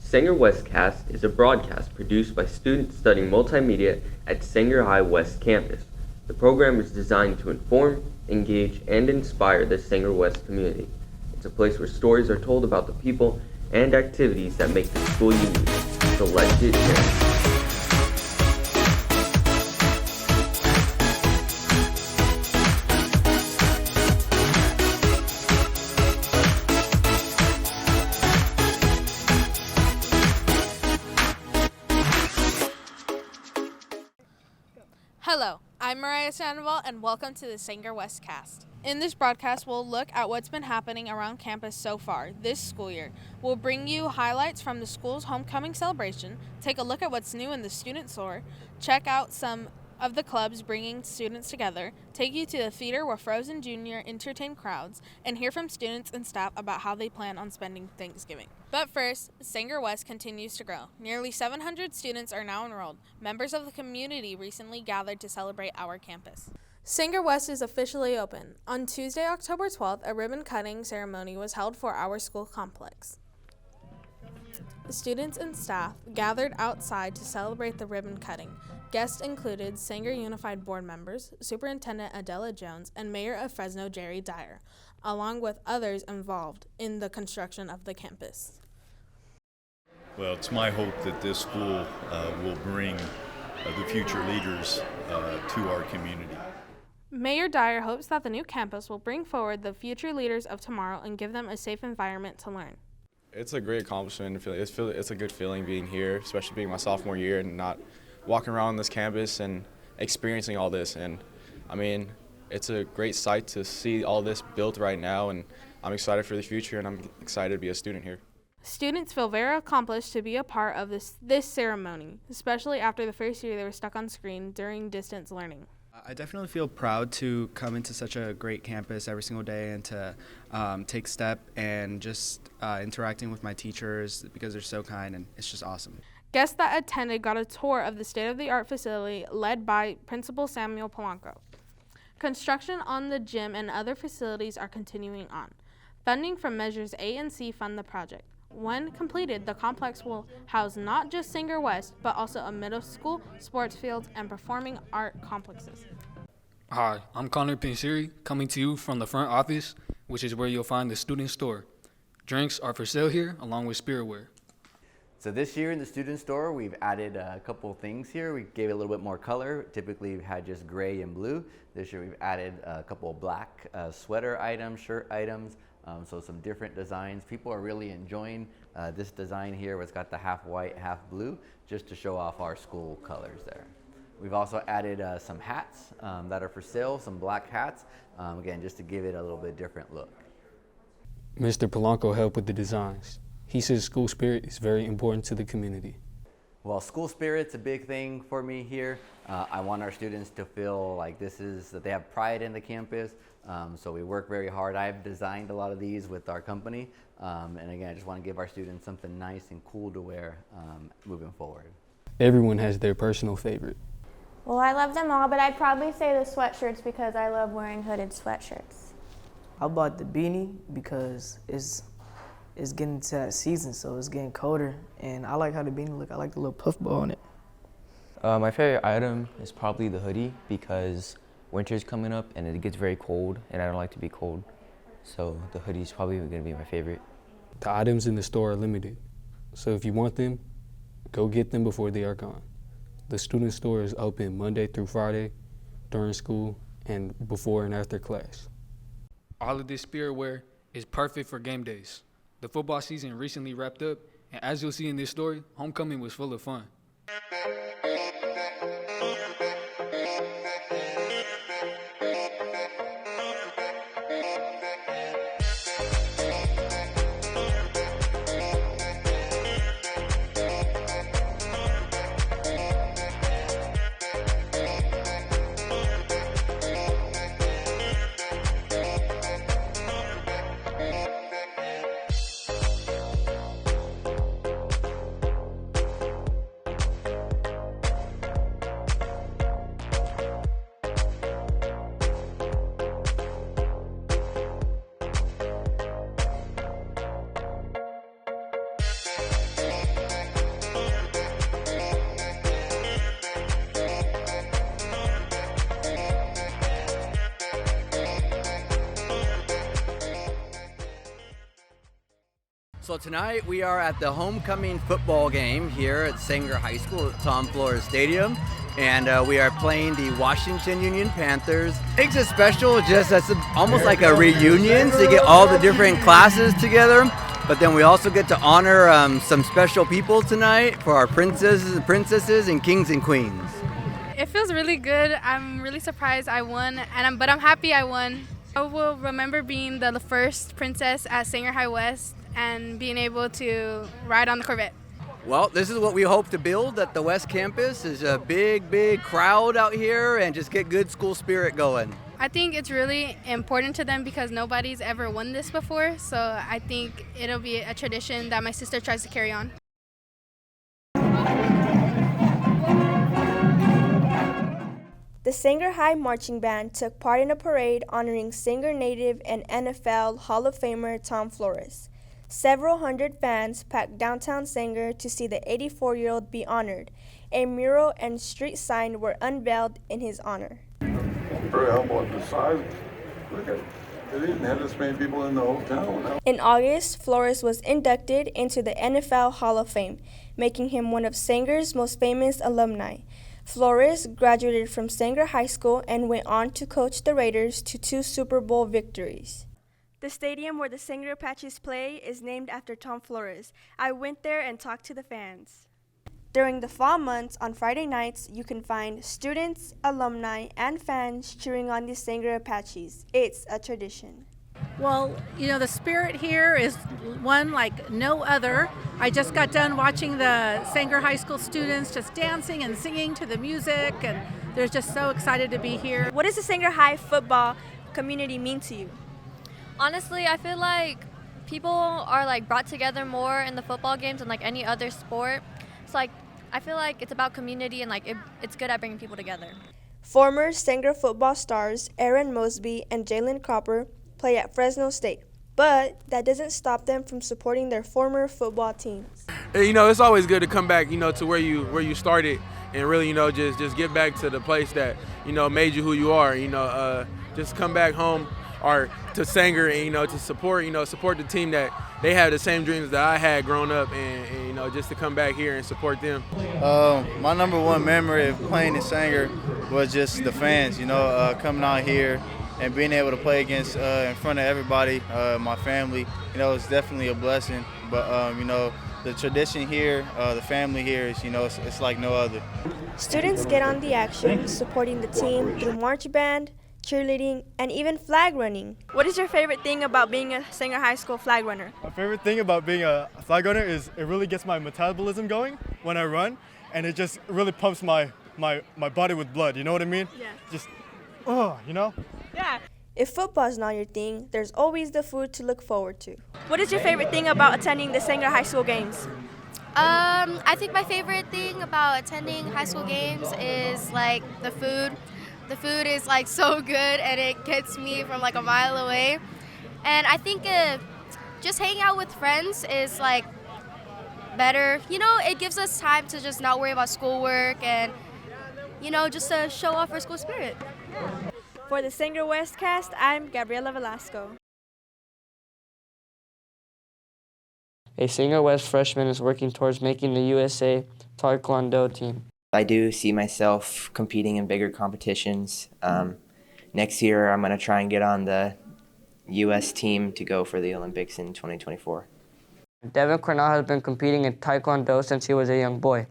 Sanger WESTcast is a broadcast produced by students studying multimedia at Sanger High West Campus. The program is designed to inform, engage, and inspire the Sanger West community. It's a place where stories are told about the people and activities that make the school unique. So let's get here. Hello, I'm Mariah Sandoval, and welcome to the Sanger WESTcast. In this broadcast, we'll look at what's been happening around campus so far this school year. We'll bring you highlights from the school's homecoming celebration, take a look at what's new in the student store, check out some of the clubs bringing students together, take you to the theater where Frozen Jr. entertain crowds, and hear from students and staff about how they plan on spending Thanksgiving. But first, Sanger West continues to grow. Nearly 700 students are now enrolled. Members of the community recently gathered to celebrate our campus. Sanger West is officially open. On Tuesday, October 12th, a ribbon-cutting ceremony was held for our school complex. Students and staff gathered outside to celebrate the ribbon cutting. Guests included Sanger Unified Board members, Superintendent Adela Jones, and Mayor of Fresno, Jerry Dyer, along with others involved in the construction of the campus. Well, it's my hope that this school will bring the future leaders to our community. Mayor Dyer hopes that the new campus will bring forward the future leaders of tomorrow and give them a safe environment to learn. It's a great accomplishment. It's a good feeling being here, especially being my sophomore year and not walking around this campus and experiencing all this. And I mean, it's a great sight to see all this built right now, and I'm excited for the future, and I'm excited to be a student here. Students feel very accomplished to be a part of this ceremony, especially after the first year they were stuck on screen during distance learning. I definitely feel proud to come into such a great campus every single day and to take step and just interacting with my teachers because they're so kind, and it's just awesome. Guests that attended got a tour of the state-of-the-art facility led by Principal Samuel Polanco. Construction on the gym and other facilities are continuing on. Funding from Measures A and C fund the project. When completed, the complex will house not just Sanger West, but also a middle school, sports fields, and performing art complexes. Hi, I'm Connor Pinsiri, coming to you from the front office, which is where you'll find the student store. Drinks are for sale here, along with spiritware. So this year in the student store, we've added a couple things here. We gave it a little bit more color. Typically, we've had just gray and blue. This year, we've added a couple of black sweater items, shirt items, so some different designs. People are really enjoying this design here where it's got the half white, half blue, just to show off our school colors there. We've also added some hats that are for sale, some black hats, again, just to give it a little bit different look. Mr. Polanco helped with the designs. He says school spirit is very important to the community. Well, school spirit's a big thing for me here. I want our students to feel like that they have pride in the campus. So we work very hard. I've designed a lot of these with our company. And again, I just want to give our students something nice and cool to wear moving forward. Everyone has their personal favorite. Well, I love them all, but I'd probably say the sweatshirts because I love wearing hooded sweatshirts. I bought the beanie because it's getting to that season, so it's getting colder, and I like how the beanie look. I like the little puff ball on it. My favorite item is probably the hoodie because winter's coming up and it gets very cold, and I don't like to be cold, so the hoodie is probably going to be my favorite. The items in the store are limited, so if you want them, go get them before they are gone. The student store is open Monday through Friday during school and before and after class. All of this spiritware is perfect for game days. The football season recently wrapped up, and as you'll see in this story, homecoming was full of fun. So tonight we are at the homecoming football game here at Sanger High School at Tom Flores Stadium. And we are playing the Washington Union Panthers. Makes it special just as almost like a reunion, so you get all the different classes together. But then we also get to honor some special people tonight for our princesses and kings and queens. It feels really good. I'm really surprised I won, but I'm happy I won. I will remember being the first princess at Sanger High West and being able to ride on the Corvette. Well, this is what we hope to build at the West Campus, is a big crowd out here and just get good school spirit going. I think it's really important to them because nobody's ever won this before, so I think it'll be a tradition that my sister tries to carry on. The Sanger High Marching Band took part in a parade honoring Sanger native and NFL Hall of Famer Tom Flores. Several hundred fans packed downtown Sanger to see the 84-year-old be honored. A mural and street sign were unveiled in his honor. Very humble and besides, look at, they didn't have this many people in the whole town. In August, Flores was inducted into the NFL Hall of Fame, making him one of Sanger's most famous alumni. Flores graduated from Sanger High School and went on to coach the Raiders to 2 Super Bowl victories. The stadium where the Sanger Apaches play is named after Tom Flores. I went there and talked to the fans. During the fall months, on Friday nights, you can find students, alumni, and fans cheering on the Sanger Apaches. It's a tradition. Well, you know, the spirit here is one like no other. I just got done watching the Sanger High School students just dancing and singing to the music, and they're just so excited to be here. What does the Sanger High football community mean to you? Honestly, I feel like people are like brought together more in the football games than like any other sport. It's like, I feel like it's about community and like it's good at bringing people together. Former Sanger football stars Aaron Mosby and Jalen Cropper play at Fresno State, but that doesn't stop them from supporting their former football teams. You know, it's always good to come back, you know, to where you started and really, you know, just get back to the place that, you know, made you who you are. You know, just come back home or to Sanger and, you know, to support the team that they have the same dreams that I had growing up, and you know, just to come back here and support them. My number one memory of playing in Sanger was just the fans, you know, coming out here and being able to play against in front of everybody, my family. You know, it's definitely a blessing. But you know, the tradition here, the family here is, you know, it's like no other. Students get on the action, supporting the team through march band, cheerleading, and even flag running. What is your favorite thing about being a Sanger High School flag runner? My favorite thing about being a flag runner is it really gets my metabolism going when I run, and it just really pumps my body with blood. You know what I mean? Yeah. Just, you know? Yeah. If football's not your thing, there's always the food to look forward to. What is your favorite thing about attending the Sanger High School games? I think my favorite thing about attending high school games is like the food. The food is like so good and it gets me from like a mile away. And I think just hanging out with friends is like better. You know, it gives us time to just not worry about schoolwork and, you know, just to show off our school spirit. For the Sanger WESTcast, I'm Gabriela Velasco. A Sanger West freshman is working towards making the USA Taekwondo team. I do see myself competing in bigger competitions. Next year, I'm going to try and get on the U.S. team to go for the Olympics in 2024. Devin Cornell has been competing in Taekwondo since he was a young boy.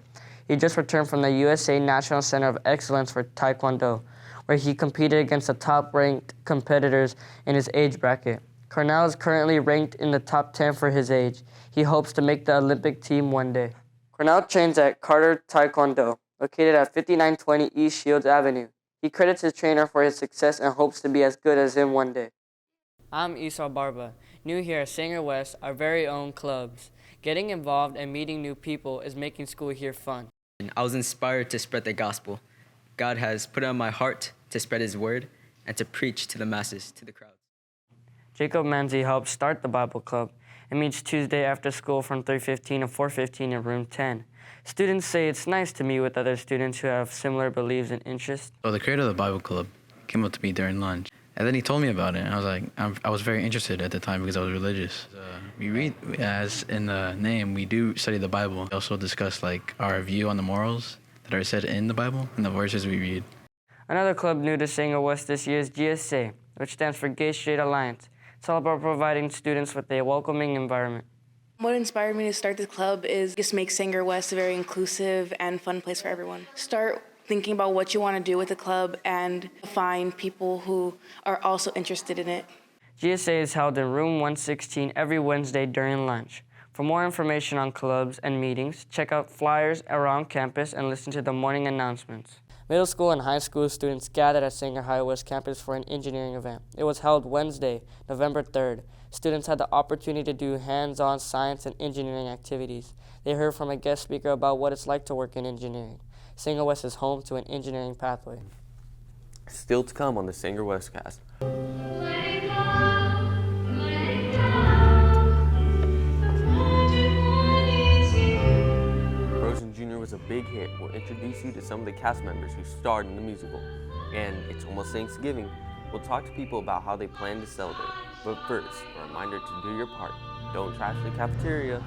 He just returned from the USA National Center of Excellence for Taekwondo, where he competed against the top-ranked competitors in his age bracket. Cornell is currently ranked in the top 10 for his age. He hopes to make the Olympic team one day. Cornell trains at Carter Taekwondo, located at 5920 East Shields Avenue. He credits his trainer for his success and hopes to be as good as him one day. I'm Esau Barba, new here at Sanger West, our very own clubs. Getting involved and meeting new people is making school here fun. I was inspired to spread the gospel. God has put it on my heart to spread his word and to preach to the masses, to the crowds. Jacob Manzi helped start the Bible Club. It meets Tuesday after school from 3:15 to 4:15 in room 10. Students say it's nice to meet with other students who have similar beliefs and interests. Well, the creator of the Bible Club came up to me during lunch, And then he told me about it, and I was like, I was very interested at the time because I was religious. We read, as in the name, we do study the Bible. We also discuss like our view on the morals that are said in the Bible and the verses we read. Another club new to Sanger West this year is GSA, which stands for Gay Straight Alliance. It's all about providing students with a welcoming environment. What inspired me to start this club is just make Sanger West a very inclusive and fun place for everyone. Start thinking about what you want to do with the club and find people who are also interested in it. GSA is held in room 116 every Wednesday during lunch. For more information on clubs and meetings, check out flyers around campus and listen to the morning announcements. Middle school and high school students gathered at Sanger High West Campus for an engineering event. It was held Wednesday, November 3rd. Students had the opportunity to do hands-on science and engineering activities. They heard from a guest speaker about what it's like to work in engineering. Sanger West is home to an engineering pathway. Still to come on the Sanger WESTcast. Frozen Jr. was a big hit. We'll introduce you to some of the cast members who starred in the musical. And it's almost Thanksgiving. We'll talk to people about how they plan to celebrate. But first, a reminder to do your part. Don't trash the cafeteria.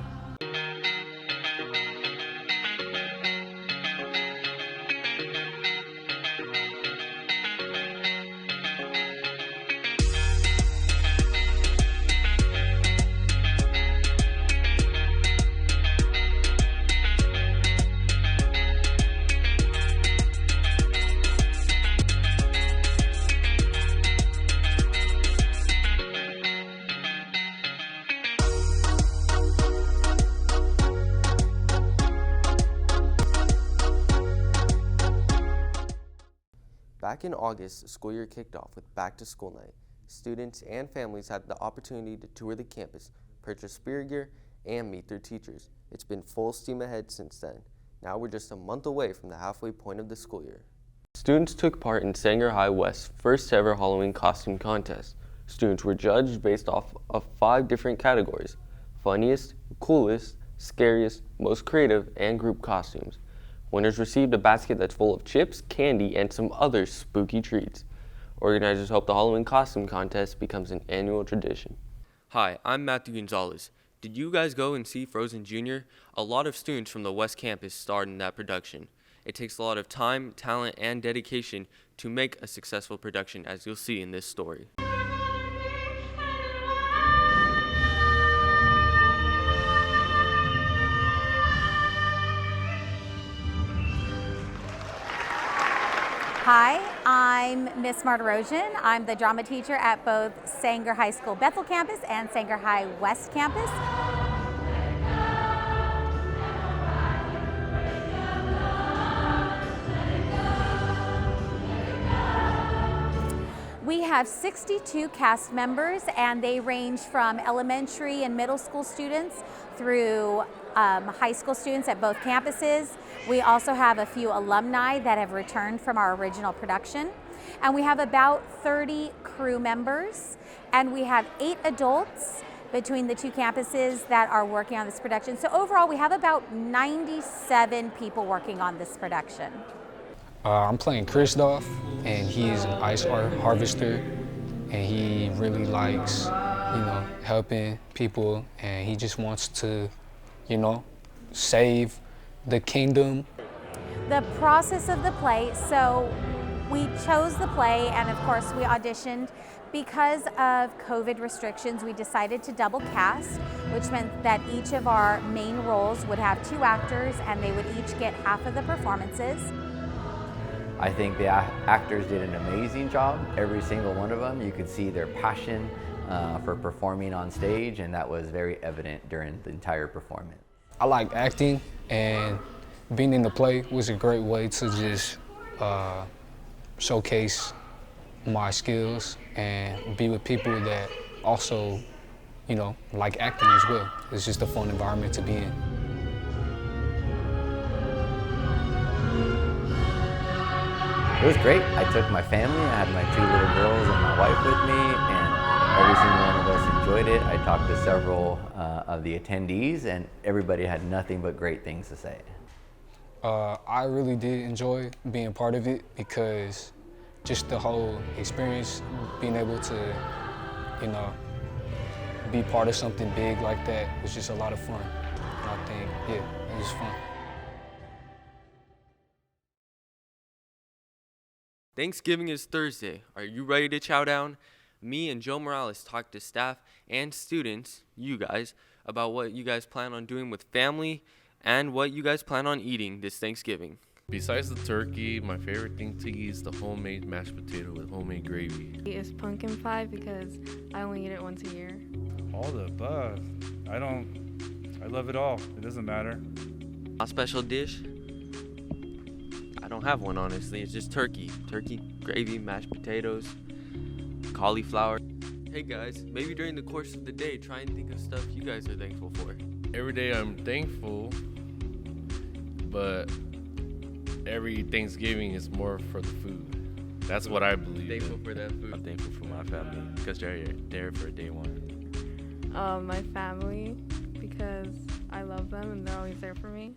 Back in August, the school year kicked off with Back to School Night. Students and families had the opportunity to tour the campus, purchase spirit gear, and meet their teachers. It's been full steam ahead since then. Now we're just a month away from the halfway point of the school year. Students took part in Sanger High West's first ever Halloween costume contest. Students were judged based off of 5 different categories: funniest, coolest, scariest, most creative, and group costumes. Winners received a basket that's full of chips, candy, and some other spooky treats. Organizers hope the Halloween costume contest becomes an annual tradition. Hi, I'm Matthew Gonzalez. Did you guys go and see Frozen Jr.? A lot of students from the West Campus starred in that production. It takes a lot of time, talent, and dedication to make a successful production, as you'll see in this story. Hi, I'm Miss Martirosian. I'm the drama teacher at both Sanger High School Bethel campus and Sanger High West campus. We have 62 cast members, and they range from elementary and middle school students through high school students at both campuses. We also have a few alumni that have returned from our original production. And we have about 30 crew members, and we have 8 adults between the 2 campuses that are working on this production. So overall, we have about 97 people working on this production. I'm playing Christoph, and he is an ice art harvester, and he really likes, helping people, and he just wants to, save the kingdom. The process of the play, so we chose the play, and of course we auditioned. Because of COVID restrictions, we decided to double cast, which meant that each of our main roles would have 2 actors, and they would each get half of the performances. I think the actors did an amazing job, every single one of them. You could see their passion for performing on stage, and that was very evident during the entire performance. I like acting, and being in the play was a great way to just showcase my skills and be with people that also, like acting as well. It's just a fun environment to be in. It was great. I took my family, I had my 2 little girls and my wife with me, and every single one of us enjoyed it. I talked to several of the attendees, and everybody had nothing but great things to say. I really did enjoy being part of it because just the whole experience, being able to, be part of something big like that was just a lot of fun. And I think, yeah, it was fun. Thanksgiving is Thursday. Are you ready to chow down? Me and Joe Morales talked to staff and students, you guys, about what you guys plan on doing with family and what you guys plan on eating this Thanksgiving. Besides the turkey, my favorite thing to eat is the homemade mashed potato with homemade gravy. It's pumpkin pie because I only eat it once a year. All the above. I love it all. It doesn't matter. A special dish? I don't have one, honestly. It's just turkey. Turkey, gravy, mashed potatoes, cauliflower. Hey guys, maybe during the course of the day, try and think of stuff you guys are thankful for. Every day I'm thankful, but every Thanksgiving is more for the food. That's what I believe. Thankful for that food. I'm thankful for my family because they're there for day one. My family, because I love them and they're always there for me.